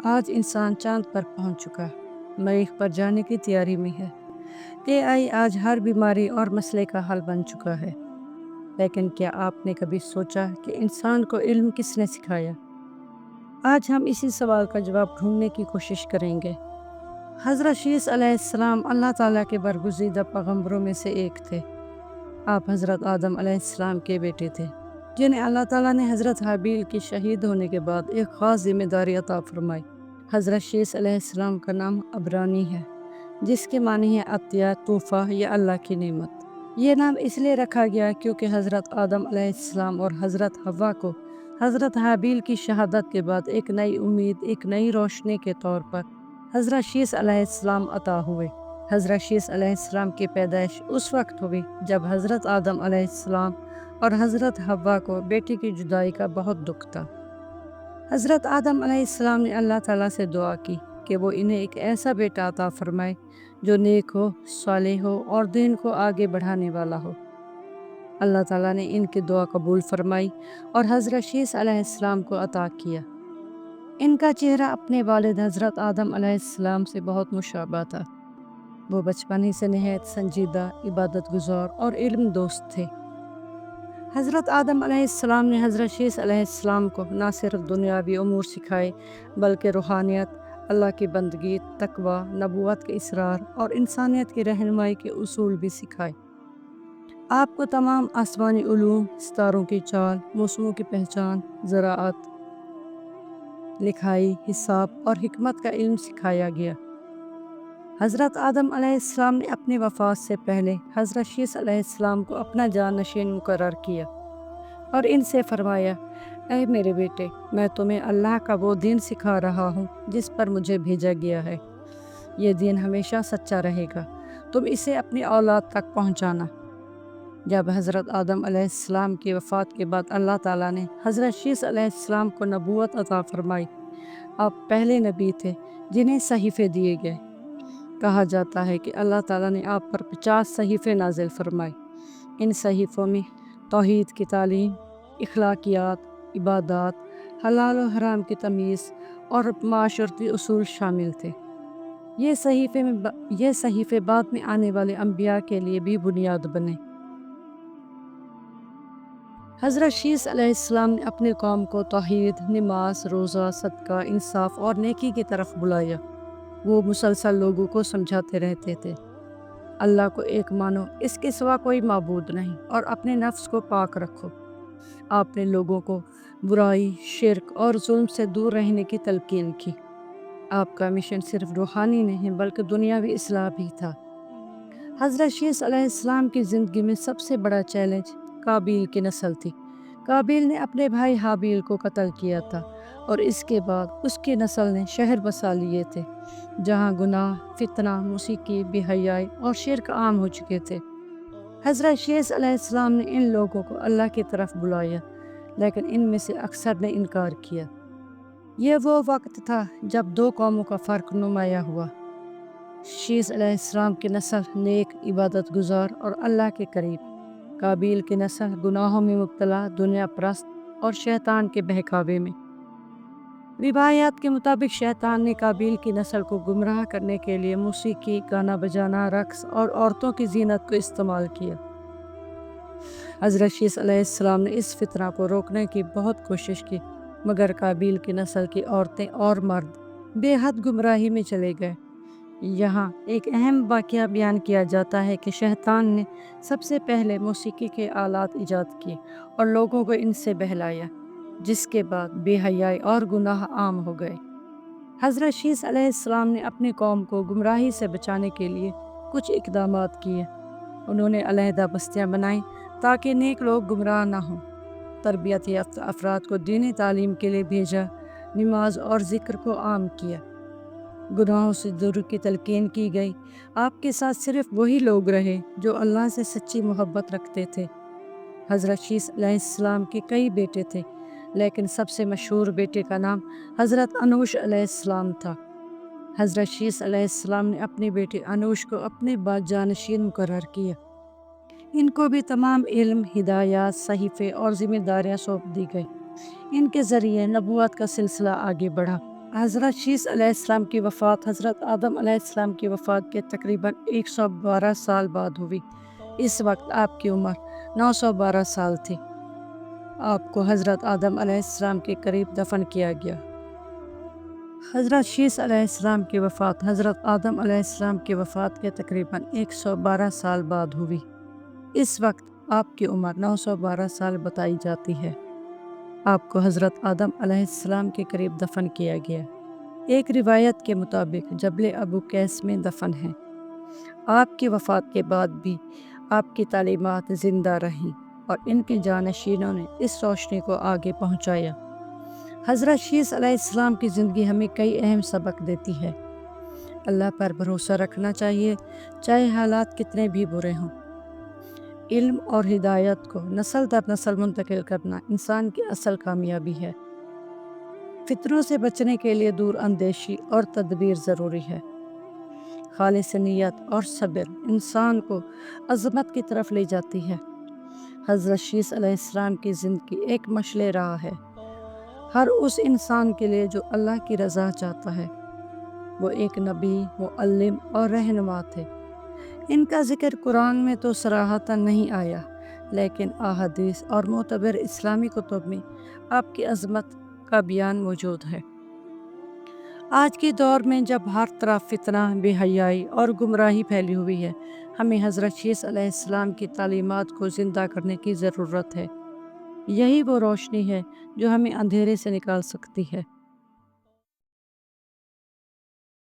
آج انسان چاند پر پہنچ چکا، مریخ پر جانے کی تیاری میں ہے۔ AI آج ہر بیماری اور مسئلے کا حل بن چکا ہے، لیکن کیا آپ نے کبھی سوچا کہ انسان کو علم کس نے سکھایا؟ آج ہم اسی سوال کا جواب ڈھونڈنے کی کوشش کریں گے۔ حضرت شیس علیہ السلام اللہ تعالیٰ کے برگزیدہ پیغمبروں میں سے ایک تھے۔ آپ حضرت آدم علیہ السلام کے بیٹے تھے، جنہیں اللہ تعالیٰ نے حضرت حابیل کی شہید ہونے کے بعد ایک خاص ذمہ داری عطا فرمائی۔ حضرت شیس علیہ السلام کا نام عبرانی ہے، جس کے معنی ہے عطیہ، تحفہ یا اللہ کی نعمت۔ یہ نام اس لیے رکھا گیا کیونکہ حضرت آدم علیہ السلام اور حضرت حوا کو حضرت حابیل کی شہادت کے بعد ایک نئی امید، ایک نئی روشنی کے طور پر حضرت شیس علیہ السلام عطا ہوئے۔ حضرت شیس علیہ السلام کی پیدائش اس وقت ہوئی جب حضرت آدم علیہ السلام اور حضرت حوا کو بیٹی کی جدائی کا بہت دکھ تھا۔ حضرت آدم علیہ السلام نے اللہ تعالیٰ سے دعا کی کہ وہ انہیں ایک ایسا بیٹا عطا فرمائے جو نیک ہو، صالح ہو اور دین کو آگے بڑھانے والا ہو۔ اللہ تعالیٰ نے ان کی دعا قبول فرمائی اور حضرت شیس علیہ السلام کو عطا کیا۔ ان کا چہرہ اپنے والد حضرت آدم علیہ السلام سے بہت مشابہ تھا۔ وہ بچپن ہی سے نہایت سنجیدہ، عبادت گزار اور علم دوست تھے۔ حضرت آدم علیہ السلام نے حضرت شیس علیہ السلام کو نہ صرف دنیاوی امور سکھائے بلکہ روحانیت، اللہ کی بندگی، تقوی، نبوت کے اسرار اور انسانیت کی رہنمائی کے اصول بھی سکھائے۔ آپ کو تمام آسمانی علوم، ستاروں کی چال، موسموں کی پہچان، زراعت، لکھائی، حساب اور حکمت کا علم سکھایا گیا۔ حضرت آدم علیہ السلام نے اپنی وفات سے پہلے حضرت شیس علیہ السلام کو اپنا جانشین مقرر کیا اور ان سے فرمایا، اے میرے بیٹے، میں تمہیں اللہ کا وہ دین سکھا رہا ہوں جس پر مجھے بھیجا گیا ہے۔ یہ دین ہمیشہ سچا رہے گا، تم اسے اپنی اولاد تک پہنچانا۔ جب حضرت آدم علیہ السلام کی وفات کے بعد اللہ تعالیٰ نے حضرت شیس علیہ السلام کو نبوت عطا فرمائی۔ آپ پہلے نبی تھے جنہیں صحیفے دیے گئے۔ کہا جاتا ہے کہ اللہ تعالیٰ نے آپ پر 50 صحیفے نازل فرمائے۔ ان صحیفوں میں توحید کی تعلیم، اخلاقیات، عبادات، حلال و حرام کی تمیز اور معاشرتی اصول شامل تھے۔ یہ صحیفے بعد میں آنے والے انبیاء کے لیے بھی بنیاد بنے۔ حضرت شیس علیہ السلام نے اپنی قوم کو توحید، نماز، روزہ، صدقہ، انصاف اور نیکی کی طرف بلایا۔ وہ مسلسل لوگوں کو سمجھاتے رہتے تھے، اللہ کو ایک مانو، اس کے سوا کوئی معبود نہیں، اور اپنے نفس کو پاک رکھو۔ آپ نے لوگوں کو برائی، شرک اور ظلم سے دور رہنے کی تلقین کی۔ آپ کا مشن صرف روحانی نہیں بلکہ دنیاوی اصلاح بھی تھا۔ حضرت شیس علیہ السلام کی زندگی میں سب سے بڑا چیلنج قابیل کی نسل تھی۔ قابیل نے اپنے بھائی حابیل کو قتل کیا تھا اور اس کے بعد اس کی نسل نے شہر بسا لیے تھے جہاں گناہ، فتنہ، موسیقی، بے حیائی اور شرک عام ہو چکے تھے۔ حضرت شیس علیہ السلام نے ان لوگوں کو اللہ کی طرف بلایا، لیکن ان میں سے اکثر نے انکار کیا۔ یہ وہ وقت تھا جب دو قوموں کا فرق نمایاں ہوا۔ شیس علیہ السلام کی نسل نیک، عبادت گزار اور اللہ کے قریب۔ قابیل کی نسل گناہوں میں مبتلا، دنیا پرست اور شیطان کے بہکاوے میں۔ روایات کے مطابق شیطان نے قابیل کی نسل کو گمراہ کرنے کے لیے موسیقی، گانا بجانا، رقص اور عورتوں کی زینت کو استعمال کیا۔ حضرت شیس علیہ السلام نے اس فتنہ کو روکنے کی بہت کوشش کی، مگر قابیل کی نسل کی عورتیں اور مرد بے حد گمراہی میں چلے گئے۔ یہاں ایک اہم واقعہ بیان کیا جاتا ہے کہ شیطان نے سب سے پہلے موسیقی کے آلات ایجاد کیے اور لوگوں کو ان سے بہلایا، جس کے بعد بے حیائی اور گناہ عام ہو گئے۔ حضرت شیس علیہ السلام نے اپنی قوم کو گمراہی سے بچانے کے لیے کچھ اقدامات کیے۔ انہوں نے علیحدہ بستیاں بنائیں تاکہ نیک لوگ گمراہ نہ ہوں، تربیت یافتہ افراد کو دینی تعلیم کے لیے بھیجا، نماز اور ذکر کو عام کیا، گناہوں سے دور کی تلقین کی گئی۔ آپ کے ساتھ صرف وہی لوگ رہے جو اللہ سے سچی محبت رکھتے تھے۔ حضرت شیس علیہ السلام کے کئی بیٹے تھے، لیکن سب سے مشہور بیٹے کا نام حضرت انوش علیہ السلام تھا۔ حضرت شیس علیہ السلام نے اپنے بیٹے انوش کو اپنے بعد جانشین مقرر کیا۔ ان کو بھی تمام علم، ہدایات، صحیفے اور ذمہ داریاں سونپ دی گئی۔ ان کے ذریعے نبوت کا سلسلہ آگے بڑھا۔ حضرت شیس علیہ السلام کی وفات حضرت آدم علیہ السلام کی وفات کے تقریباً 112 سال بعد ہوئی۔ اس وقت آپ کی عمر 912 سال تھی۔ آپ کو حضرت آدم علیہ السلام کے قریب دفن کیا گیا۔ حضرت شیس علیہ السلام کی وفات حضرت آدم علیہ السلام کی وفات کے تقریباً 112 سال بعد ہوئی۔ اس وقت آپ کی عمر 912 سال بتائی جاتی ہے۔ آپ کو حضرت آدم علیہ السلام کے قریب دفن کیا گیا۔ ایک روایت کے مطابق جبل ابو قیس میں دفن ہے۔ آپ کی وفات کے بعد بھی آپ کی تعلیمات زندہ رہیں اور ان کے جانشینوں نے اس روشنی کو آگے پہنچایا۔ حضرت شیس علیہ السلام کی زندگی ہمیں کئی اہم سبق دیتی ہے۔ اللہ پر بھروسہ رکھنا چاہیے، چاہے حالات کتنے بھی برے ہوں۔ علم اور ہدایت کو نسل در نسل منتقل کرنا انسان کی اصل کامیابی ہے۔ فتنوں سے بچنے کے لیے دور اندیشی اور تدبیر ضروری ہے۔ خالص نیت اور صبر انسان کو عظمت کی طرف لے جاتی ہے۔ حضرت شیس علیہ السلام کی زندگی ایک مشعل راہ ہے ہر اس انسان کے لیے جو اللہ کی رضا چاہتا ہے۔ وہ ایک نبی، معلم اور رہنما تھے۔ ان کا ذکر قرآن میں تو صراحتاً نہیں آیا، لیکن احادیث اور معتبر اسلامی کتب میں آپ کی عظمت کا بیان موجود ہے۔ آج کے دور میں جب ہر طرف فتنہ، بے حیائی اور گمراہی پھیلی ہوئی ہے، ہمیں حضرت شیس علیہ السلام کی تعلیمات کو زندہ کرنے کی ضرورت ہے۔ یہی وہ روشنی ہے جو ہمیں اندھیرے سے نکال سکتی ہے۔